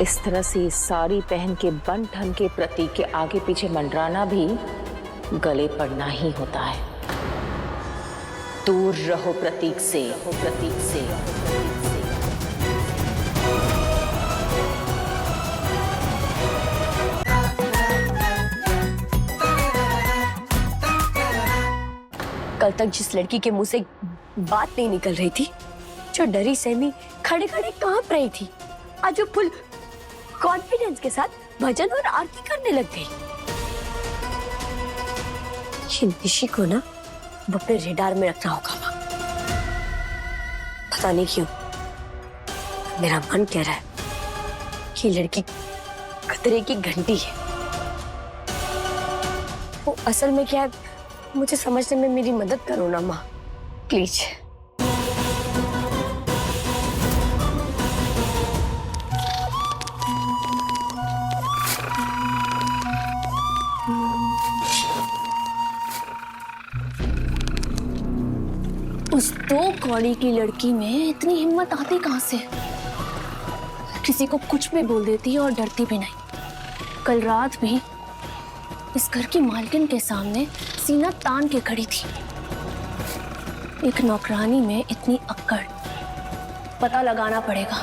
इस तरह से साड़ी पहन के बन ठन के प्रतीक के आगे पीछे मंडराना भी गले पड़ना ही होता है। दूर रहो प्रतीक से, प्रतीक से। कल तक जिस लड़की के मुंह से बात नहीं निकल रही थी, जो डरी सहमी खड़े खड़े कांप रही थी, आज वो फुल कॉन्फिडेंस के साथ भजन और आरती करने लग गई। ये निशी को ना वो अपने रेडार में रखना होगा। पता नहीं क्यों मेरा मन कह रहा है कि लड़की खतरे की घंटी है। वो असल में क्या है, मुझे समझने में मेरी मदद करो ना माँ, प्लीज। उस दो कौड़ी की लड़की में इतनी हिम्मत आती कहां से? किसी को कुछ भी बोल देती है और डरती भी नहीं। कल रात भी इस घर की मालकिन के सामने सीना तान के खड़ी थी। एक नौकरानी में इतनी अक्कड़, पता लगाना पड़ेगा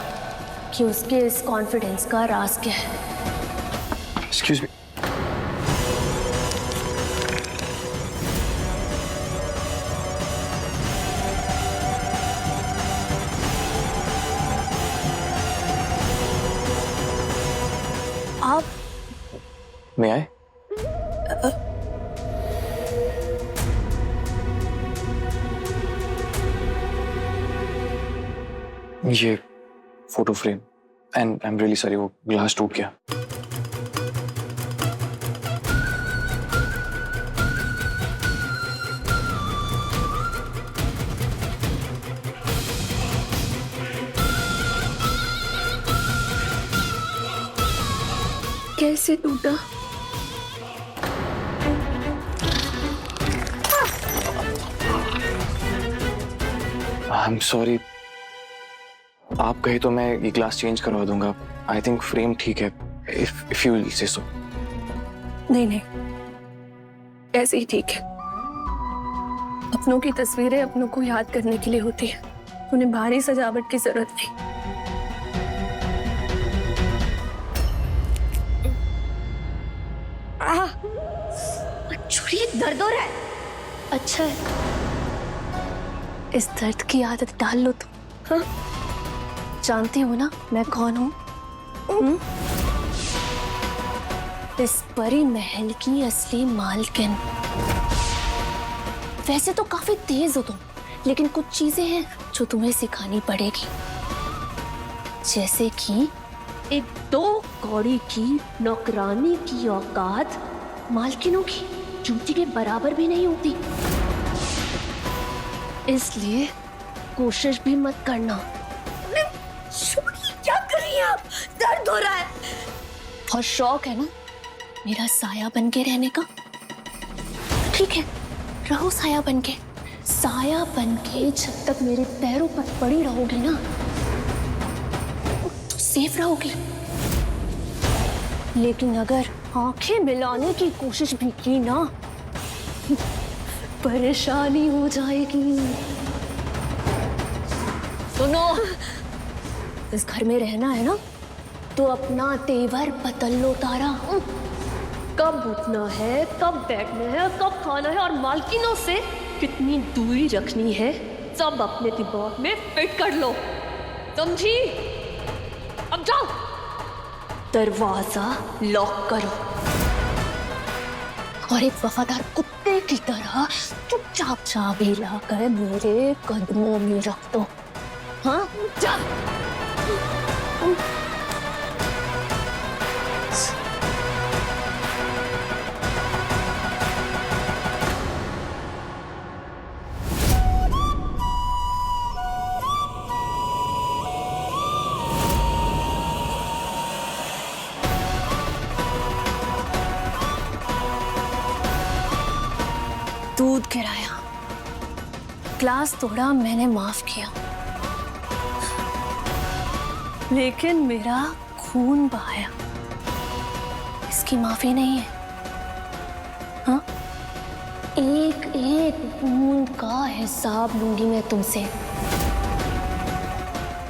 कि उसके इस कॉन्फिडेंस का राज क्या है। Excuse me. आप May I? ये photo frame and I am really sorry, वो ग्लास टूट गया। कैसे टूटा? आई एम सॉरी, आप कहे तो मैं ये ग्लास चेंज करवा दूंगा। आई थिंक फ्रेम ठीक है, इफ यू विल से सो। नहीं नहीं, ऐसे ही ठीक है। अपनों की तस्वीरें अपनों को याद करने के लिए होती है, उन्हें भारी सजावट की जरूरत नहीं। छुरी दर्द हो रहा है। अच्छा है, इस दर्द की आदत डाल लो तुम। हाँ? जानती हो ना मैं कौन हूँ? इस परी महल की असली मालकिन। वैसे तो काफी तेज हो तुम, लेकिन कुछ चीजें हैं जो तुम्हें सिखानी पड़ेगी। जैसे कि एक दो कौड़ी की नौकरानी की औकात मालकिनों की जूती के बराबर भी नहीं होती, इसलिए कोशिश भी मत करना। क्या कर रही हैं आप? दर्द हो रहा है। और शौक है ना मेरा साया बन के रहने का? ठीक है, रहो साया बन के। साया बन के जब तक मेरे पैरों पर पड़ी रहोगी ना तो सेफ रहोगी। लेकिन अगर आंखें मिलाने की कोशिश भी की ना, परेशानी हो जाएगी। सुनो, इस घर में रहना है ना तो अपना तेवर बदल लो तारा। कब उठना है, कब बैठना है, कब खाना है और मालकिनों से कितनी दूरी रखनी है, सब अपने दिमाग में फिट कर लो, समझी? अब जाओ, दरवाजा लॉक करो और एक वफादार कुत्ते की तरह चुपचाप चाबी लाकर मेरे कदमों में रख दो। हाँ, जा। दूध गिराया, ग्लास तोड़ा, मैंने माफ किया, लेकिन मेरा खून बहाया, इसकी माफी नहीं है। हाँ, एक एक बूंद का हिसाब लूंगी मैं तुमसे,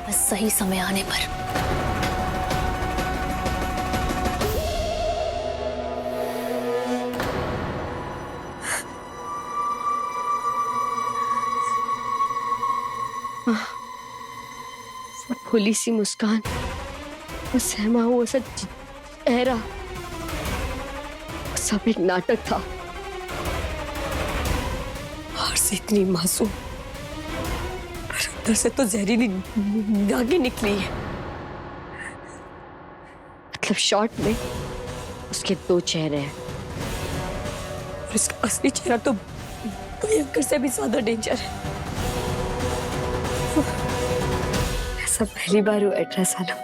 बस सही समय आने पर। भोली सी मुस्कान, वो सहमा हुआ सा चेहरा, सब एक नाटक था। बाहर से इतनी मासूम, पर अंदर से तो जहरीली दागे निकली है। मतलब शॉर्ट में उसके 2 चेहरे हैं, और इसका असली चेहरा तो भयंकर से भी ज्यादा डेंजर है। ऐसा पहली बार हुआ 18 सालों।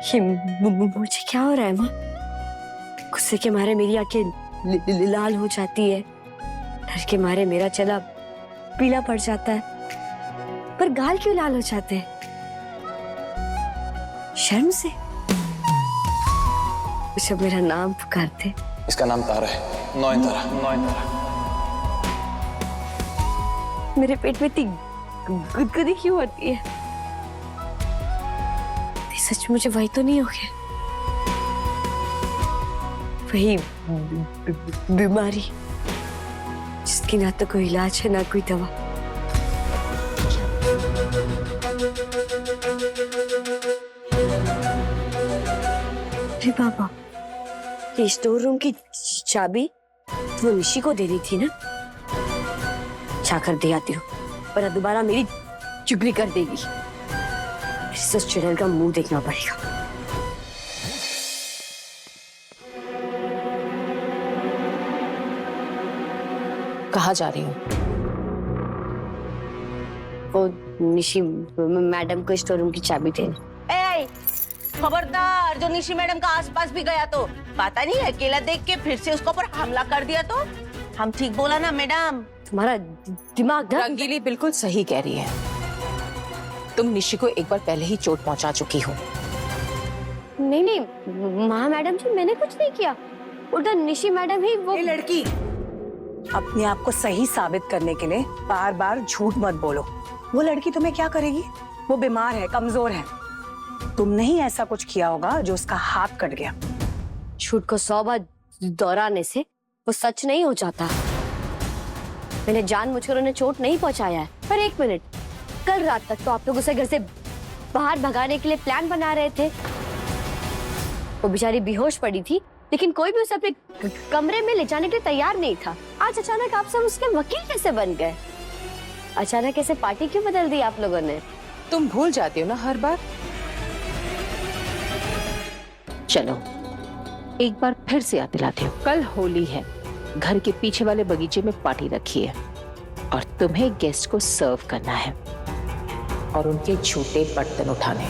ये मुझे क्या हो रहा है माँ? गुस्से के मारे मेरी आंखें लाल हो जाती है, डर के मारे मेरा चेहरा पीला पड़ जाता है। पर गाल क्यों लाल हो जाते हैं? शर्म से? जब मेरा नाम पुकारते। इसका नाम तारा है, नयनतारा। मेरे पेट में इतनी गुदगुदी क्यों होती है? सच मुझे वही तो नहीं हो गया? वही बीमारी जिसकी ना तो कोई इलाज है ना कोई दवा। अरे बाबा, ये स्टोर रूम की चाबी वो निशी को दे दी थी ना? जाकर दे आती हूँ, पर दोबारा मेरी चुगली कर देगी। इस चुड़ैल का मुंह देखना पड़ेगा। कहाँ जा रही हूँ? वो निशी मैडम को स्टोर रूम की चाबी देने। ए, खबरदार, जो निशी मैडम का आसपास भी गया तो पता नहीं अकेला देख के फिर से उसके ऊपर हमला कर दिया तो। हम ठीक बोला ना मैडम? तुम्हारा दिमाग ना? रंगीली बिल्कुल सही कह रही है। तुम निशी को एक बार पहले ही चोट पहुंचा चुकी हो। नहीं नहीं माँ मैडम जी, मैंने कुछ नहीं किया। उल्टा निशी मैडम ही वो। ये लड़की, अपने आप को सही साबित करने के लिए बार बार झूठ मत बोलो। वो लड़की तुम्हें क्या करेगी? वो बीमार है, कमजोर है। तुमने ही ऐसा कुछ किया होगा जो उसका हाथ कट गया। झूठ को 100 बार दोहराने से वो सच नहीं हो जाता। मैंने जानबूझकर उन्हें चोट नहीं पहुंचाया है। पर एक मिनट, कल रात तक तो आप लोग उसे घर से बाहर भगाने के लिए प्लान बना रहे थे। वो बेचारी बेहोश पड़ी थी, लेकिन कोई भी उसे अपने कमरे में ले जाने के लिए तैयार नहीं था। आज अचानक आप सब उसके वकील कैसे बन गए? अचानक ऐसे पार्टी क्यों बदल दी आप लोगों ने? तुम भूल जाती हो ना हर बार। चलो एक बार फिर से याद दिलाती हूँ, कल होली है। घर के पीछे वाले बगीचे में पार्टी रखी है और तुम्हें गेस्ट को सर्व करना है और उनके झूठे बर्तन उठाने।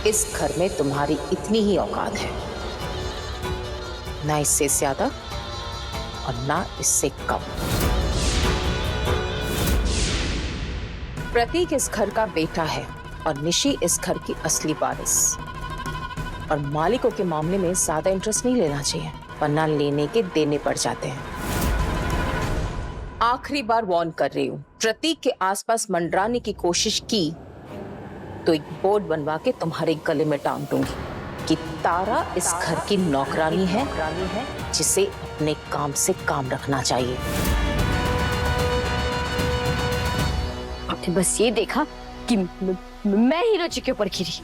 इस घर में तुम्हारी इतनी ही औकात है, ना इससे ज्यादा और ना इससे कम। प्रतीक इस घर का बेटा है और निशी इस घर की असली वारिस। और मालिकों के मामले में ज्यादा इंटरेस्ट नहीं लेना चाहिए, वरना लेने के देने पड़ जाते हैं। आखिरी बार वार्न कर रही हूँ, प्रतीक के आसपास मंडराने की कोशिश की तो एक बोर्ड बनवा के तुम्हारे गले में टांग दूंगी कि तारा इस घर की नौकरानी है जिसे अपने काम से काम रखना चाहिए। आपने बस ये देखा कि मैं हीरो जी के ऊपर गिरी,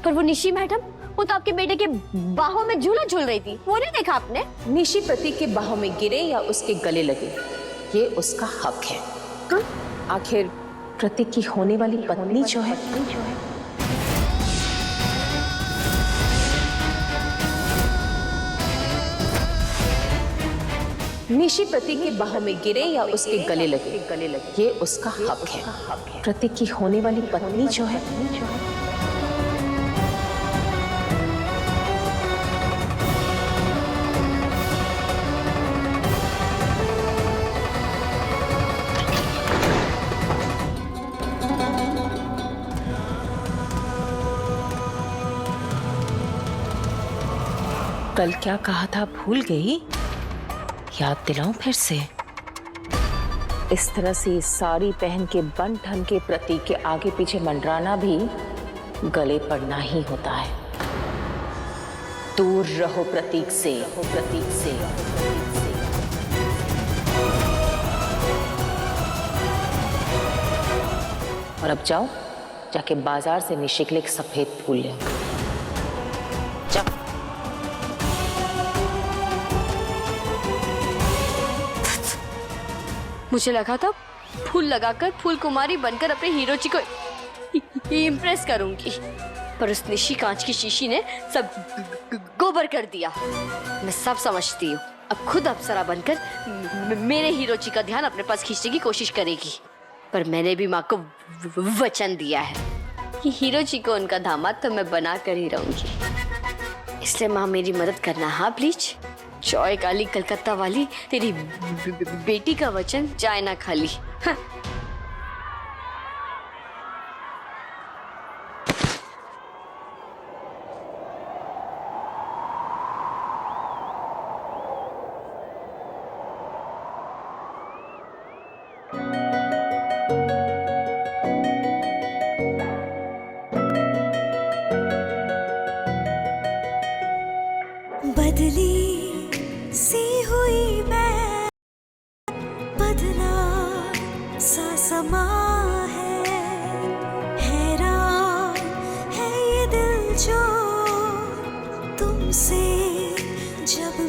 पर वो निशी मैडम, वो तो आपके बेटे के बाहों में झूला झूल रही थी। वो नहीं देखा आपने? निशी प्रतीक के बाहों में गिरे या उसके गले लगे, ये उसका हक है। हाँ? आखिर प्रतीक की होने वाली पत्नी जो है निशी प्रतीक के बाहों में गिरे या उसके गले लगे, ये उसका हक है। प्रतीक की होने वाली पत्नी जो है कल क्या कहा था भूल गई? याद दिलाऊं फिर से? इस तरह से साड़ी पहन के बन ठन के प्रतीक के आगे पीछे मंडराना भी गले पड़ना ही होता है। दूर रहो प्रतीक से, प्रतीक से। और अब जाओ, जाके बाजार से निशि के लिए एक सफेद फूल ले आओ। जाओ। मुझे लगा था फूल लगाकर फूल कुमारी बनकर अपने हीरो जी को इम्प्रेस करूंगी, पर उस निशी कांच की शीशी ने सब गोबर कर दिया। मैं सब समझती हूँ। अब खुद अप्सरा बनकर मेरे हीरो जी का ध्यान अपने पास खींचने की कोशिश करेगी, पर मैंने भी माँ को वचन दिया है कि हीरो जी को उनका दामाद तो मैं बना कर ही रहूंगी। इसलिए माँ मेरी मदद करना, हाँ प्लीज। जॉय काली कलकत्ता वाली, तेरी बेटी का वचन जाए ना खाली। हाँ। बदली सी हुई मैं, बदला सा समा है, हैरान है ये दिल जो तुमसे जब